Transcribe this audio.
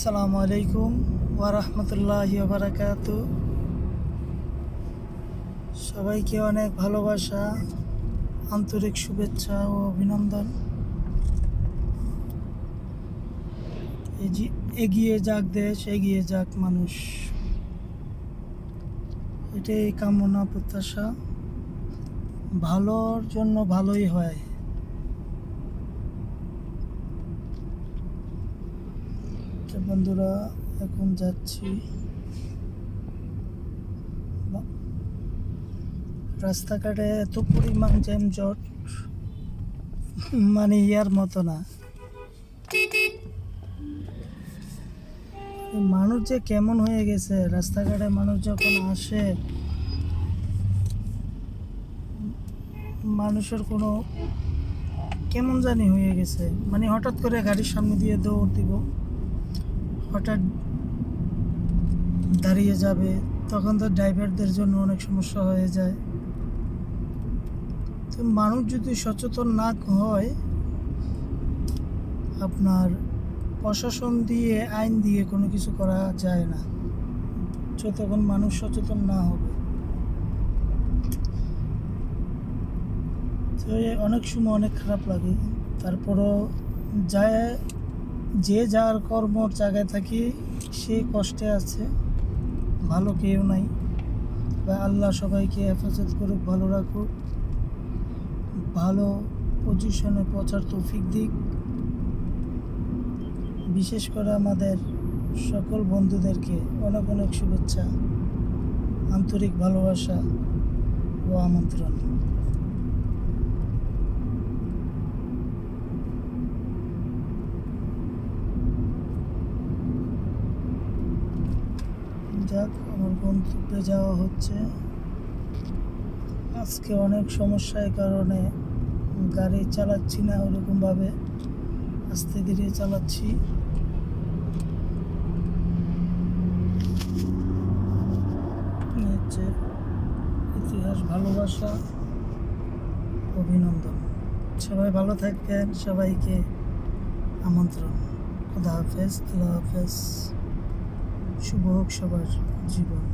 আসসালামু আলাইকুম ওয়া রাহমাতুল্লাহি ওয়া বারাকাতু। সবাইকে অনেক ভালোবাসা, আন্তরিক শুভেচ্ছা ও অভিনন্দন। এই যে এগিয়ে যাক দেশ, এগিয়ে যাক মানুষ, এটাই কামনা প্রত্যাশা। ভালোর জন্য ভালোই হয়। তো বন্ধুরা, এখন যাচ্ছি, রাস্তাঘাটে এত পরিমাণ যানজট, মানে ইয়ার মতো না। মানুষ যে কেমন হয়ে গেছে, রাস্তাঘাটে মানুষ যখন আসে, মানুষের কোনো কেমন জানি হয়ে গেছে। মানে হঠাৎ করে গাড়ির সামনে দিয়ে দৌড় দিব, হঠাৎ দাঁড়িয়ে যাবে, তখন তো ড্রাইভারদের জন্য অনেক সমস্যা হয়ে যায়। তো মানুষ যদি সচেতন না হয়, আপনার প্রশাসন দিয়ে, আইন দিয়ে কোনো কিছু করা যায় না যতক্ষণ মানুষ সচেতন না হবে। তো অনেক সময় অনেক খারাপ লাগে, তারপরও যায়, যে যার কর্মর জায়গায় থাকি সে কষ্টে আছে, ভালো কেউ নাই। বা আল্লাহ সবাইকে হেফাজত করুক, ভালো রাখুক, ভালো পজিশনে পৌঁছার তৌফিক দিক। বিশেষ করে আমাদের সকল বন্ধুদেরকে অনেক অনেক শুভেচ্ছা, আন্তরিক ভালোবাসা ও আমন্ত্রণ। যাক, আমার গন্তব্যে যাওয়া হচ্ছে। আজকে অনেক সমস্যার কারণে গাড়ি চালাচ্ছি না ওরকমভাবে, আস্তে ধীরে চালাচ্ছি। হচ্ছে ইতিহাস, ভালোবাসা, অভিনন্দন। সবাই ভালো থাকবেন, সবাইকে আমন্ত্রণ। খুদা হাফেজ, আল্লাহ হাফেজ। শুভ হোক সবার জীবন।